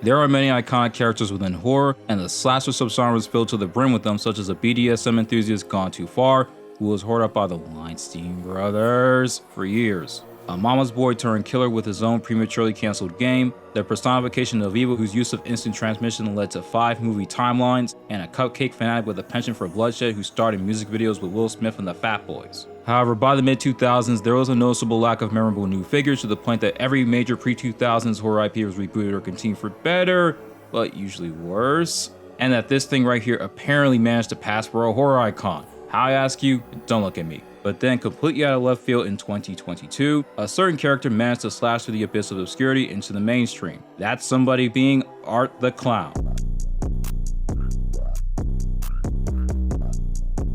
There are many iconic characters within horror, and the slasher subgenre is filled to the brim with them, such as a BDSM enthusiast gone too far, who was hoarded up by the Weinstein brothers for years. A mama's boy turned killer with his own prematurely cancelled game, the personification of evil whose use of instant transmission led to 5 movie timelines, and a cupcake fanatic with a penchant for bloodshed who starred in music videos with Will Smith and the Fat Boys. However, by the mid-2000s, there was a noticeable lack of memorable new figures to the point that every major pre-2000s horror IP was rebooted or continued for better, but usually worse, and that this thing right here apparently managed to pass for a horror icon. How, I ask you? Don't look at me. But then, completely out of left field in 2022, a certain character managed to slash through the abyss of obscurity into the mainstream. That's somebody being Art the Clown.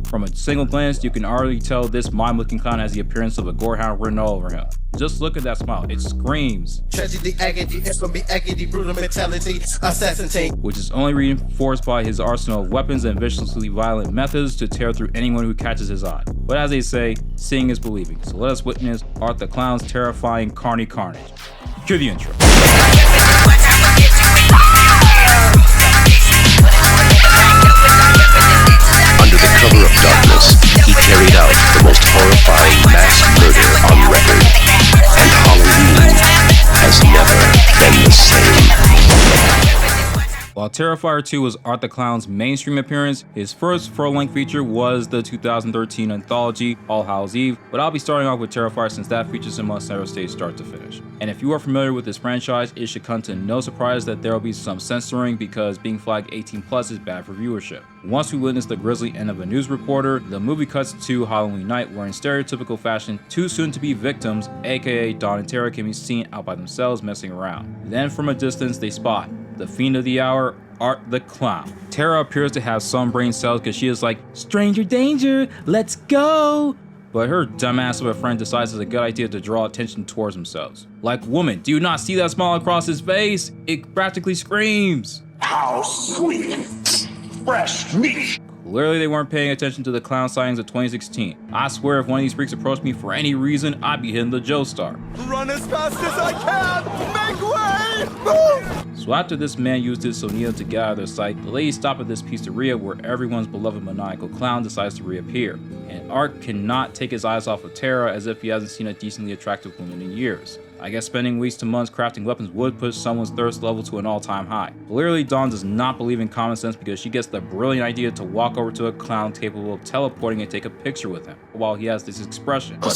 From a single glance, you can already tell this mime-looking clown has the appearance of a gorehound written all over him. Just look at that smile, it screams. Tragedy, agony, infamy, agony, brutal mentality, assassinate. Which is only reinforced by his arsenal of weapons and viciously violent methods to tear through anyone who catches his eye. But as they say, seeing is believing, so let us witness Art the Clown's terrifying Carny Carnage. Cue the intro. Under the cover of darkness, he carried out the most horrifying mass murder on record, and Halloween has never been the same. While Terrifier 2 was Art the Clown's mainstream appearance, his first full-length feature was the 2013 anthology All Hallows Eve, but I'll be starting off with Terrifier since that features him on center stage start to finish. And if you are familiar with this franchise, it should come to no surprise that there will be some censoring because being flagged 18+ is bad for viewership. Once we witness the grisly end of a news reporter, the movie cuts to Halloween night where in stereotypical fashion, 2 soon-to-be victims, aka Dawn and Tara, can be seen out by themselves messing around. Then from a distance they spot the fiend of the hour, Art the Clown. Tara appears to have some brain cells because she is like, "Stranger danger, let's go!" But her dumbass of a friend decides it's a good idea to draw attention towards themselves. Like, woman, do you not see that smile across his face? It practically screams. How sweet! Fresh meat! Clearly they weren't paying attention to the clown sightings of 2016. I swear if one of these freaks approached me for any reason, I'd be hitting the Joe Star. Run as fast as I can! Make way! Move! So after this man used his Sonia to get out of their sight, the ladies stop at this pizzeria where everyone's beloved maniacal clown decides to reappear. And Art cannot take his eyes off of Tara as if he hasn't seen a decently attractive woman in years. I guess spending weeks to months crafting weapons would push someone's thirst level to an all-time high. Clearly, Dawn does not believe in common sense because she gets the brilliant idea to walk over to a clown capable of teleporting and take a picture with him, while he has this expression. But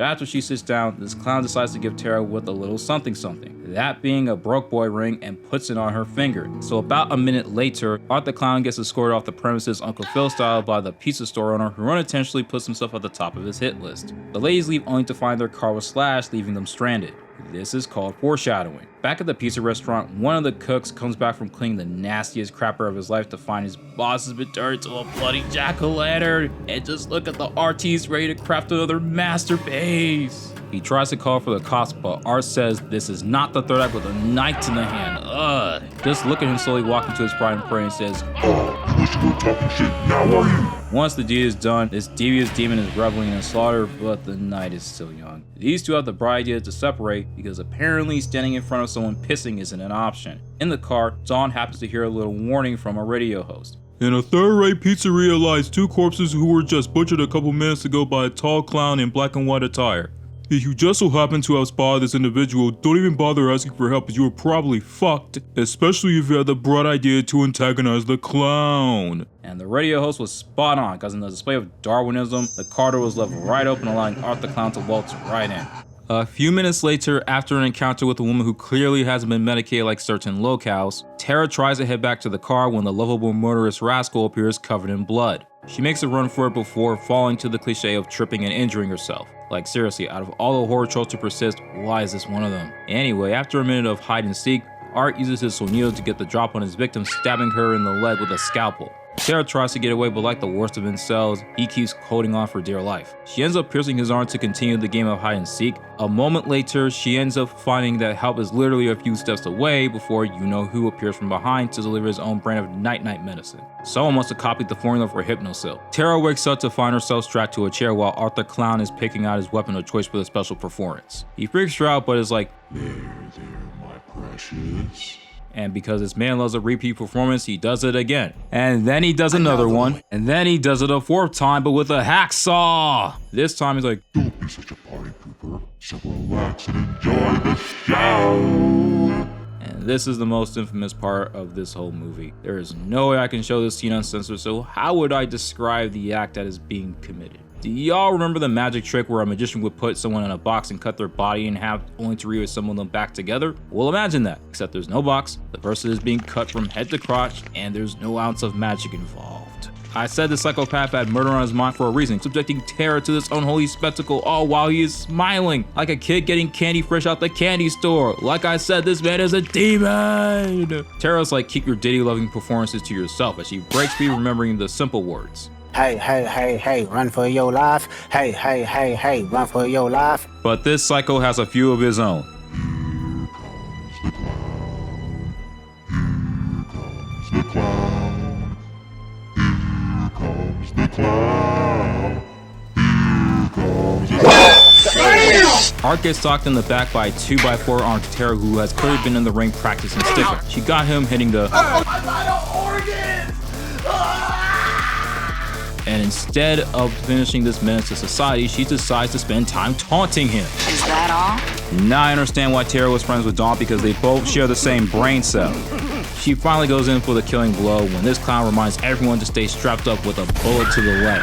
after she sits down, this clown decides to give Tara with a little something something, that being a broke boy ring, and puts it on her finger. So about a minute later, Art the Clown gets escorted off the premises Uncle Phil style by the pizza store owner who unintentionally puts himself at the top of his hit list. The ladies leave only to find their car was slashed, leaving them stranded. This is called foreshadowing. Back at the pizza restaurant, one of the cooks comes back from cleaning the nastiest crapper of his life to find his boss has been turned into a bloody jack-o'-lantern. And just look at the artiste ready to craft another masterpiece. He tries to call for the cops, but Art says this is not the third act with a knife in the hand. Ugh. Just look at him slowly walk into his pride and pray and says, "Oh, you wish you were talking shit, now are you?" Once the deed is done, this devious demon is reveling in slaughter, but the night is still young. These two have the bright idea to separate because apparently standing in front of someone pissing isn't an option. In the car, Dawn happens to hear a little warning from a radio host. In a third-rate pizzeria lies 2 corpses who were just butchered a couple minutes ago by a tall clown in black and white attire. If you just so happen to have spotted this individual, don't even bother asking for help as you were probably fucked, especially if you had the bright idea to antagonize the clown. And the radio host was spot on, because in the display of Darwinism, the car door was left right open, allowing Art the Clown to waltz right in. A few minutes later, after an encounter with a woman who clearly hasn't been medicated like certain locals, Tara tries to head back to the car when the lovable murderous rascal appears covered in blood. She makes a run for it before falling to the cliche of tripping and injuring herself. Like seriously, out of all the horror tropes to persist, why is this one of them? Anyway, after a minute of hide and seek, Art uses his Sonia to get the drop on his victim, stabbing her in the leg with a scalpel. Sarah tries to get away, but like the worst of incels, he keeps holding on for dear life. She ends up piercing his arm to continue the game of hide and seek. A moment later, she ends up finding that help is literally a few steps away before you-know-who appears from behind to deliver his own brand of night-night medicine. Someone must have copied the formula for Hypnosil. Tara wakes up to find herself strapped to a chair while Art the Clown is picking out his weapon of choice for the special performance. He freaks her out, but is like, There, Precious. And because this man loves a repeat performance, he does it again. And then he does another one. And then he does it a fourth time, but with a hacksaw. This time he's like, Don't be such a party pooper. So relax and enjoy the show. and this is the most infamous part of this whole movie. There is no way I can show this scene uncensored, so how would I describe the act that is being committed? Do y'all remember the magic trick where a magician would put someone in a box and cut their body in half only to reassemble them back together? Well, imagine that, except there's no box, the person is being cut from head to crotch, and there's no ounce of magic involved. I said the psychopath had murder on his mind for a reason, subjecting Tara to this unholy spectacle all while he is smiling, like a kid getting candy fresh out the candy store. Like I said, this man is a demon! Tara's like, keep your ditty-loving performances to yourself as she breaks free remembering the simple words. Hey, hey, hey, hey, run for your life. Hey, hey, hey, hey, run for your life. But this psycho has a few of his own. The clown. Here comes the clown. Here comes the clown. Art gets socked in the back by a 2x4 armed Tara who has clearly been in the ring practicing stiffing. She got him hitting the and instead of finishing this menace to society, she decides to spend time taunting him. Is that all? Now I understand why Tara was friends with Dawn, because they both share the same brain cell. She finally goes in for the killing blow when this clown reminds everyone to stay strapped up with a bullet to the leg.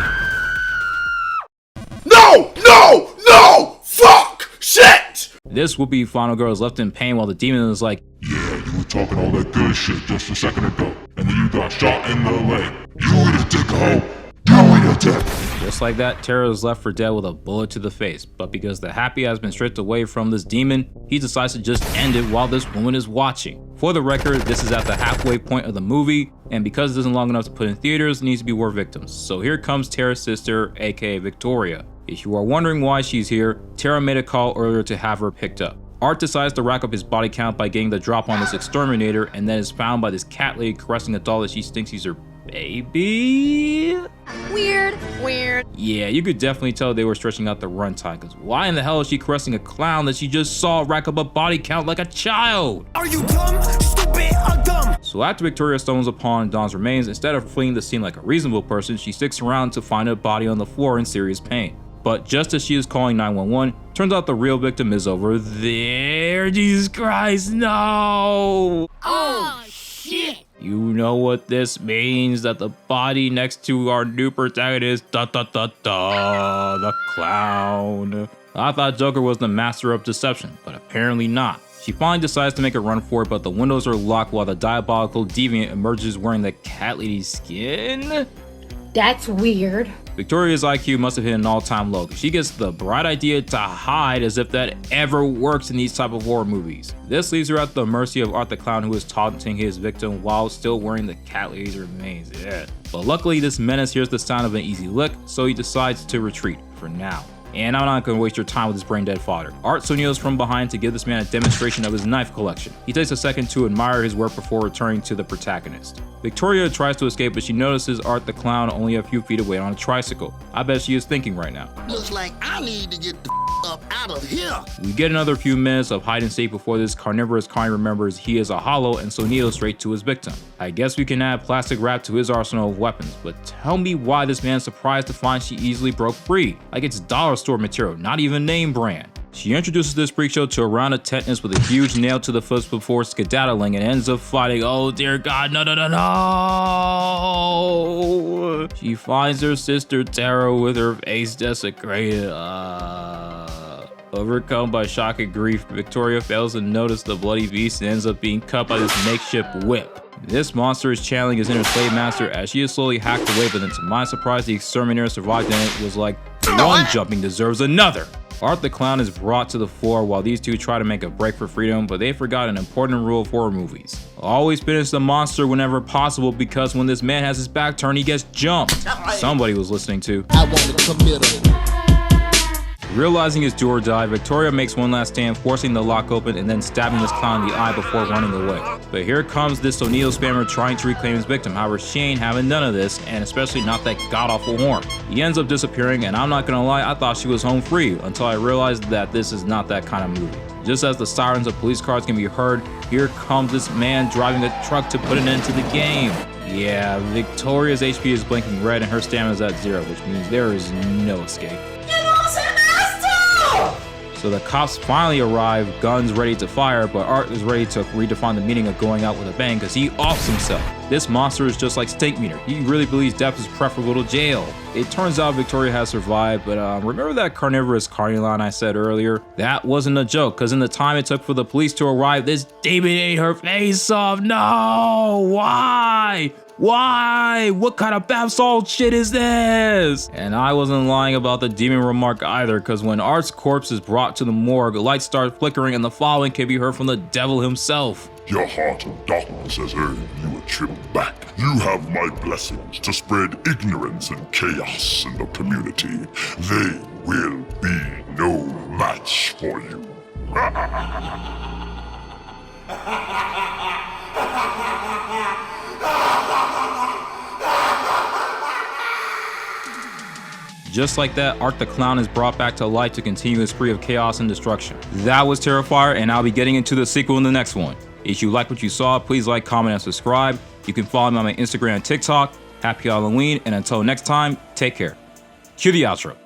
No! No! No! Fuck! Shit! This would-be final girl is left in pain while the demon is like, Yeah, you were talking all that good shit just a second ago, and then you got shot in the leg. You ain't a dick hoe. You ain't a dick. just like that, Tara is left for dead with a bullet to the face. But because the happy has been stripped away from this demon, he decides to just end it while this woman is watching. For the record, this is at the halfway point of the movie, and because it isn't long enough to put in theaters, it needs to be more victims. So here comes Tara's sister, aka Victoria. If you are wondering why she's here, Tara made a call earlier to have her picked up. Art decides to rack up his body count by getting the drop on this exterminator, and then is found by this cat lady caressing a doll that she thinks he's her baby? Weird. Yeah, you could definitely tell they were stretching out the runtime, because why in the hell is she caressing a clown that she just saw rack up a body count like a child? Are you dumb, stupid, or dumb? So after Victoria stumbles upon Dawn's remains, instead of fleeing the scene like a reasonable person, she sticks around to find a body on the floor in serious pain. But just as she is calling 911, turns out the real victim is over there. Jesus Christ, no! Oh, shit. You know what this means, that the body next to our new protagonist, the clown. I thought Joker was the master of deception, but apparently not. She finally decides to make a run for it, but the windows are locked while the diabolical deviant emerges wearing the cat lady's skin? That's weird. Victoria's IQ must have hit an all-time low. She gets the bright idea to hide, as if that ever works in these type of horror movies. This leaves her at the mercy of Art the Clown, who is taunting his victim while still wearing the cat lady's remains. Yeah. But luckily, this menace hears the sound of an easy lick, so he decides to retreat, for now. And I'm not going to waste your time with this brain-dead fodder. Art so kneels from behind to give this man a demonstration of his knife collection. He takes a second to admire his work before returning to the protagonist. Victoria tries to escape, but she notices Art the Clown only a few feet away on a tricycle. I bet she is thinking right now. Looks like I need to get the up out of here. We get another few minutes of hide and seek before this carnivorous Carny remembers he is a hollow and so kneels straight to his victim. I guess we can add plastic wrap to his arsenal of weapons, but tell me why this man's surprised to find she easily broke free. Like it's dollar store material, not even name brand. She introduces this freak show to a round of tetanus with a huge nail to the foot before skedaddling and ends up fighting. Oh dear God, no. She finds her sister Tara with her face desecrated. Overcome by shock and grief, Victoria fails to notice the bloody beast and ends up being cut by this makeshift whip. This monster is channeling his inner slave master as she is slowly hacked away, but then to my surprise, the exterminator survived and it was like, one jumping deserves another. Art the Clown is brought to the floor while these two try to make a break for freedom, but they forgot an important rule of horror movies. Always finish the monster whenever possible, because when this man has his back turned, he gets jumped. Somebody was listening to. I want to commit a... Realizing his do or die, Victoria makes one last stand, forcing the lock open and then stabbing this clown in the eye before running away. But here comes this O'Neill spammer trying to reclaim his victim. However, she ain't having none of this, and especially not that god-awful horn. He ends up disappearing, and I'm not gonna lie, I thought she was home free, until I realized that this is not that kind of movie. Just as the sirens of police cars can be heard, here comes this man driving a truck to put an end to the game. Yeah, Victoria's HP is blinking red and her stamina is at 0, which means there is no escape. So the cops finally arrive, guns ready to fire, but Art is ready to redefine the meaning of going out with a bang because he offs himself. This monster is just like Stink Meter. He really believes death is preferable to jail. It turns out Victoria has survived, but remember that carnivorous Carny line I said earlier? That wasn't a joke, because in the time it took for the police to arrive, this demon ate her face off. No! Why? Why? What kind of bath salt shit is this? And I wasn't lying about the demon remark either, because when Art's corpse is brought to the morgue, lights start flickering and the following can be heard from the devil himself. Your heart of darkness has earned you a trip back. You have my blessings to spread ignorance and chaos in the community. They will be no match for you. Just like that, Art the Clown is brought back to life to continue the spree of chaos and destruction. That was Terrifier, and I'll be getting into the sequel in the next one. If you like what you saw, please like, comment, and subscribe. You can follow me on my Instagram and TikTok. Happy Halloween, and until next time, take care. Cue the outro.